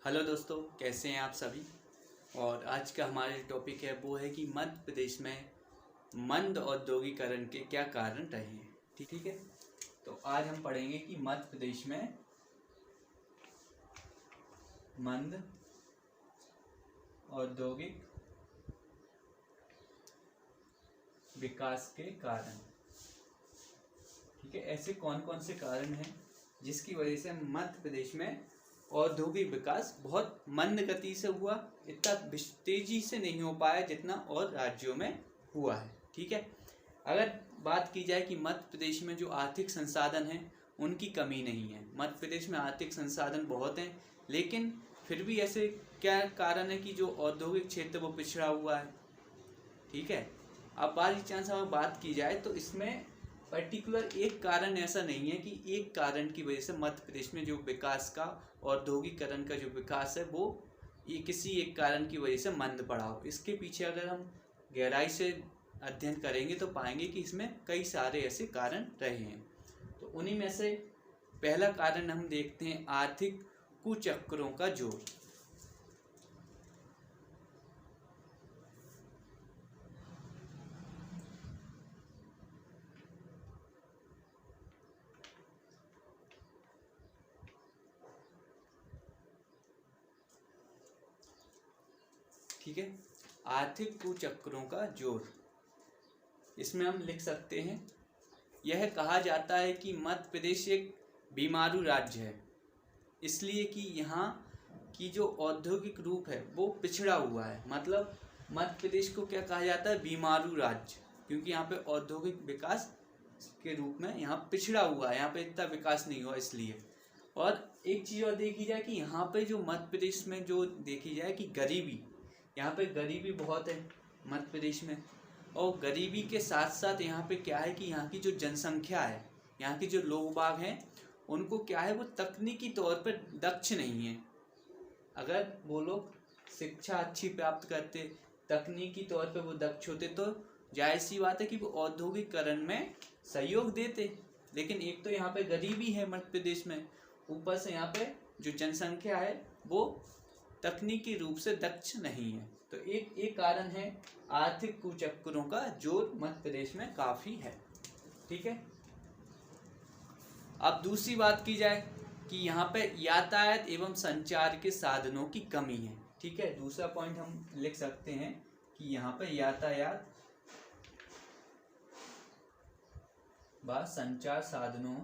Hello दोस्तों, कैसे हैं आप सभी। और आज का हमारे टॉपिक है वो है कि मध्य प्रदेश में मंद औद्योगिकरण के क्या कारण रहे हैं। ठीक है, तो आज हम पढ़ेंगे कि मध्य प्रदेश में मंद औद्योगिक विकास के कारण। ठीक है, ऐसे कौन कौन से कारण हैं जिसकी वजह से मध्य प्रदेश में औद्योगिक विकास बहुत मंद गति से हुआ, इतना तेजी से नहीं हो पाया जितना और राज्यों में हुआ है। ठीक है, अगर बात की जाए कि मध्य प्रदेश में जो आर्थिक संसाधन हैं उनकी कमी नहीं है। मध्य प्रदेश में आर्थिक संसाधन बहुत हैं, लेकिन फिर भी ऐसे क्या कारण है कि जो औद्योगिक क्षेत्र वो पिछड़ा हुआ है। ठीक है, अब बाई चांस अगर बात की जाए तो इसमें पर्टिकुलर एक कारण ऐसा नहीं है कि एक कारण की वजह से मध्य प्रदेश में जो विकास का औद्योगिकरण का जो विकास है वो ये किसी एक कारण की वजह से मंद पड़ा हो। इसके पीछे अगर हम गहराई से अध्ययन करेंगे तो पाएंगे कि इसमें कई सारे ऐसे कारण रहे हैं। तो उन्हीं में से पहला कारण हम देखते हैं आर्थिक कुचक्रों का जोर। ठीक है, आर्थिक कुचक्रों का जोर, इसमें हम लिख सकते हैं यह कहा जाता है कि मध्य प्रदेश एक बीमारू राज्य है, इसलिए कि यहाँ की जो औद्योगिक रूप है वो पिछड़ा हुआ है। मतलब मध्य प्रदेश को क्या कहा जाता है, बीमारू राज्य, क्योंकि यहाँ पे औद्योगिक विकास के रूप में यहाँ पिछड़ा हुआ है, यहाँ पे इतना विकास नहीं हुआ इसलिए। और एक चीज़ और देखी जाए कि यहाँ पे जो मध्य प्रदेश में जो देखी जाए कि गरीबी, यहाँ पे गरीबी बहुत है मध्य प्रदेश में। और गरीबी के साथ साथ यहाँ पे क्या है कि यहाँ की जो जनसंख्या है, यहाँ के जो लोग बाग हैं, उनको क्या है वो तकनीकी तौर पर दक्ष नहीं है। अगर वो लोग शिक्षा अच्छी प्राप्त करते, तकनीकी तौर पे वो दक्ष होते तो जाहिर सी बात है कि वो औद्योगिकरण में सहयोग देते। लेकिन एक तो यहाँ पे गरीबी है मध्य प्रदेश में, ऊपर से यहाँ पे जो जनसंख्या है वो तकनीकी रूप से दक्ष नहीं है। तो एक कारण है आर्थिक कुचक्रों का जोर मध्य प्रदेश में काफी है। ठीक है, अब दूसरी बात की जाए कि यहाँ पे यातायात एवं संचार के साधनों की कमी है। ठीक है, दूसरा पॉइंट हम लिख सकते हैं कि यहाँ पे यातायात व संचार साधनों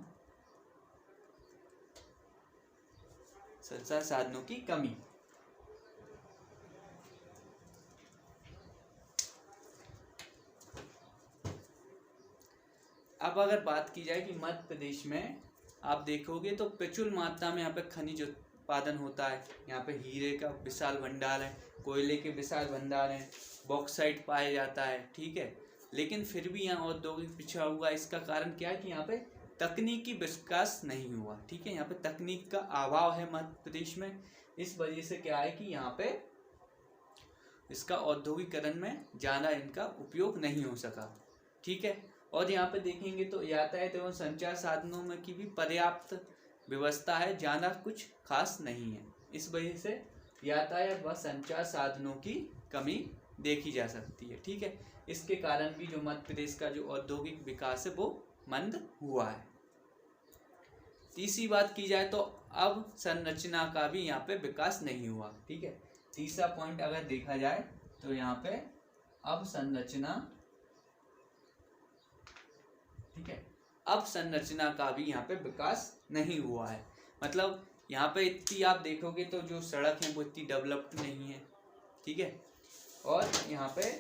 की कमी। अब अगर बात की जाए कि मध्य प्रदेश में आप देखोगे तो प्रचुर मात्रा में यहाँ पे खनिज उत्पादन होता है। यहाँ पे हीरे का विशाल भंडार है, कोयले के विशाल भंडार हैं, बॉक्साइट पाया जाता है। ठीक है, लेकिन फिर भी यहाँ औद्योगिक पिछड़ा हुआ। इसका कारण क्या है कि यहाँ पे तकनीकी विकास नहीं हुआ। ठीक है, यहाँ पे तकनीक का अभाव है मध्य प्रदेश में। इस वजह से क्या है कि यहाँ पे इसका औद्योगिकरण में ज़्यादा इनका उपयोग नहीं हो सका। ठीक है, और यहाँ पे देखेंगे तो यातायात एवं संचार साधनों में की भी पर्याप्त व्यवस्था है, ज़्यादा कुछ खास नहीं है। इस वजह से यातायात व संचार साधनों की कमी देखी जा सकती है। ठीक है, इसके कारण भी जो मध्य प्रदेश का जो औद्योगिक विकास है वो मंद हुआ है। तीसरी बात की जाए तो अब संरचना का भी यहाँ पे विकास नहीं हुआ। ठीक है, तीसरा पॉइंट अगर देखा जाए तो यहाँ पे अब संरचना, ठीक है, अब संरचना का भी यहाँ पे विकास नहीं हुआ है। मतलब यहाँ पे इतनी आप देखोगे तो जो सड़क है वो इतनी डेवलप्ड नहीं है। ठीक है, और यहाँ पे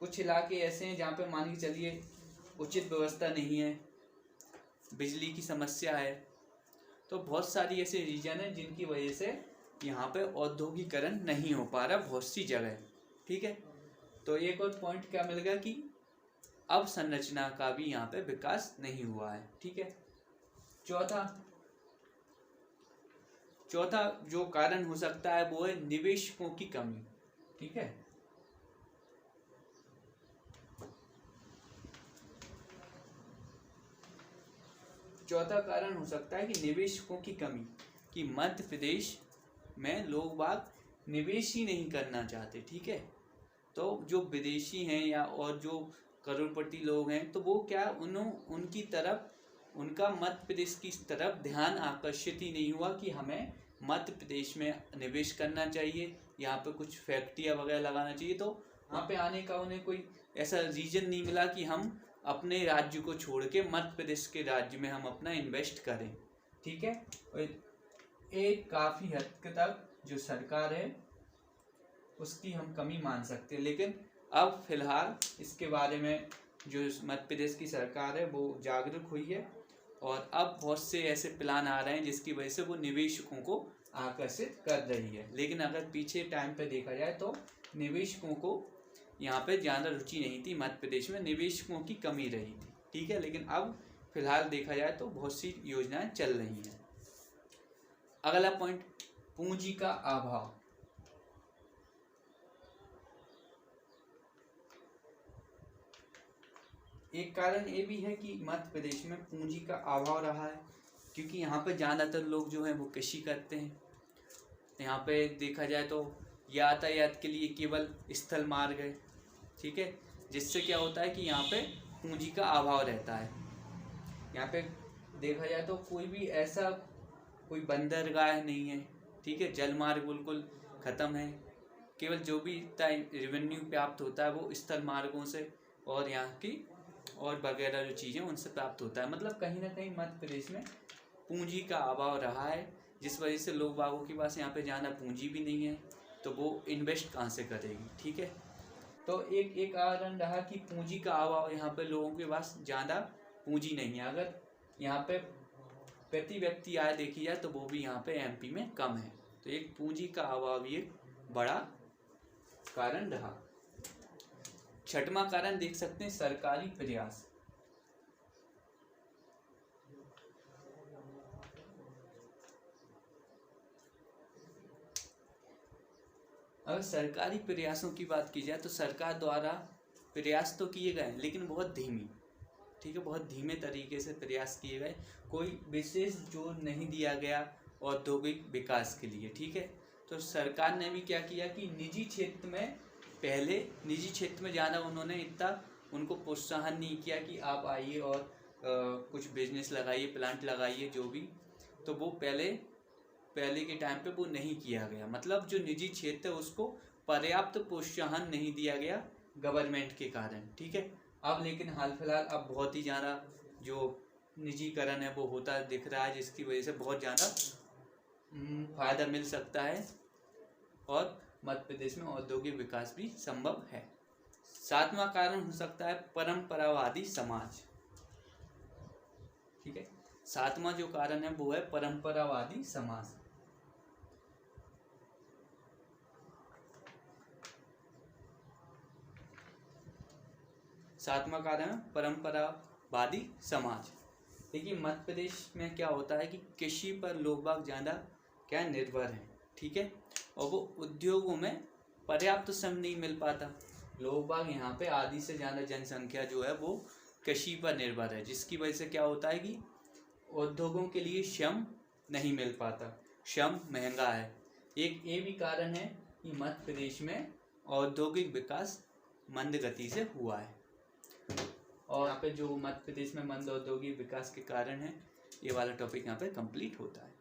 कुछ इलाके ऐसे हैं जहाँ पे मान के चलिए उचित व्यवस्था नहीं है, बिजली की समस्या है। तो बहुत सारी ऐसे रीजन है जिनकी वजह से यहाँ पे औद्योगिकरण नहीं हो पा रहा बहुत सी जगह। ठीक है, तो एक और पॉइंट क्या मिल गया कि अब संरचना का भी यहाँ पे विकास नहीं हुआ है। ठीक है, चौथा जो कारण हो सकता है वो है निवेशकों की कमी। ठीक है, चौथा कारण हो सकता है कि निवेशकों की कमी, कि मध्य प्रदेश में लोग बाग निवेश ही नहीं करना चाहते। ठीक है, तो जो विदेशी हैं या और जो करोड़पति लोग हैं तो वो क्या उनकी तरफ उनका मध्य प्रदेश की तरफ ध्यान आकर्षित ही नहीं हुआ कि हमें मध्य प्रदेश में निवेश करना चाहिए, यहाँ पे कुछ फैक्ट्रियाँ वगैरह लगाना चाहिए। तो वहाँ पे आने का उन्हें कोई ऐसा रीजन नहीं मिला कि हम अपने राज्य को छोड़ के मध्य प्रदेश के राज्य में हम अपना इन्वेस्ट करें। ठीक है, एक काफ़ी हद तक जो सरकार है उसकी हम कमी मान सकते हैं, लेकिन अब फिलहाल इसके बारे में जो मध्य प्रदेश की सरकार है वो जागरूक हुई है और अब बहुत से ऐसे प्लान आ रहे हैं जिसकी वजह से वो निवेशकों को आकर्षित कर रही है। लेकिन अगर पीछे टाइम पे देखा जाए तो निवेशकों को यहाँ पे ज़्यादा रुचि नहीं थी, मध्य प्रदेश में निवेशकों की कमी रही थी। ठीक है, लेकिन अब फिलहाल देखा जाए तो बहुत सी योजनाएं चल रही हैं। अगला पॉइंट, पूंजी का अभाव। एक कारण ये भी है कि मध्य प्रदेश में पूंजी का अभाव रहा है क्योंकि यहाँ पे ज़्यादातर लोग जो हैं वो कृषि करते हैं। यहाँ पे देखा जाए तो यातायात के लिए केवल स्थल मार्ग है। ठीक है, जिससे क्या होता है कि यहाँ पे पूंजी का अभाव रहता है। यहाँ पे देखा जाए तो कोई भी ऐसा कोई बंदरगाह नहीं है। ठीक है, जल मार्ग बिल्कुल ख़त्म है। केवल जो भी रेवेन्यू प्राप्त होता है वो स्थल मार्गों से और यहाँ की और वगैरह जो चीज़ें उनसे प्राप्त होता है। मतलब कहीं ना कहीं मध्य प्रदेश में पूंजी का अभाव रहा है, जिस वजह से लोग बागों के पास यहाँ पे ज़्यादा पूंजी भी नहीं है तो वो इन्वेस्ट कहाँ से करेगी। ठीक है, तो एक कारण रहा कि पूंजी का अभाव, यहाँ पे लोगों के पास ज़्यादा पूंजी नहीं है। अगर यहाँ पे प्रति व्यक्ति आय देखी जाए तो वो भी यहाँ पे एमपी में कम है, तो एक पूंजी का अभाव भी एक बड़ा कारण रहा। छठवां कारण देख सकते हैं, सरकारी प्रयास। अगर सरकारी प्रयासों की बात की जाए तो सरकार द्वारा प्रयास तो किए गए लेकिन बहुत धीमी। ठीक है, बहुत धीमे तरीके से प्रयास किए गए, कोई विशेष जोर नहीं दिया गया औद्योगिक विकास के लिए। ठीक है, तो सरकार ने भी क्या किया कि निजी क्षेत्र में ज़्यादा उन्होंने इतना उनको प्रोत्साहन नहीं किया कि आप आइए और कुछ बिजनेस लगाइए, प्लांट लगाइए जो भी, तो वो पहले के टाइम पे वो नहीं किया गया। मतलब जो निजी क्षेत्र है उसको पर्याप्त प्रोत्साहन नहीं दिया गया गवर्नमेंट के कारण। ठीक है, अब लेकिन हाल फिलहाल अब बहुत ही ज़्यादा जो निजीकरण है वो होता दिख रहा है, जिसकी वजह से बहुत ज़्यादा फायदा मिल सकता है और मध्य प्रदेश में औद्योगिक विकास भी संभव है। सातवां कारण हो सकता है परंपरावादी समाज। ठीक है, सातवां जो कारण है वो है परंपरावादी समाज। सातवां कारण है परंपरावादी समाज। देखिए मध्य प्रदेश में क्या होता है कि कृषि पर लोग बाग ज़्यादा क्या निर्भर हैं। ठीक है, और वो उद्योगों में पर्याप्त श्रम नहीं मिल पाता। लोग बाग यहाँ पे आधी से ज़्यादा जनसंख्या जो है वो कृषि पर निर्भर है, जिसकी वजह से क्या होता है कि उद्योगों के लिए श्रम नहीं मिल पाता, श्रम महंगा है। एक ये भी कारण है कि मध्य प्रदेश में औद्योगिक विकास मंद गति से हुआ है। और यहाँ पे जो मध्य प्रदेश में मंद औद्योगिक विकास के कारण है, ये वाला टॉपिक यहाँ पे कंप्लीट होता है।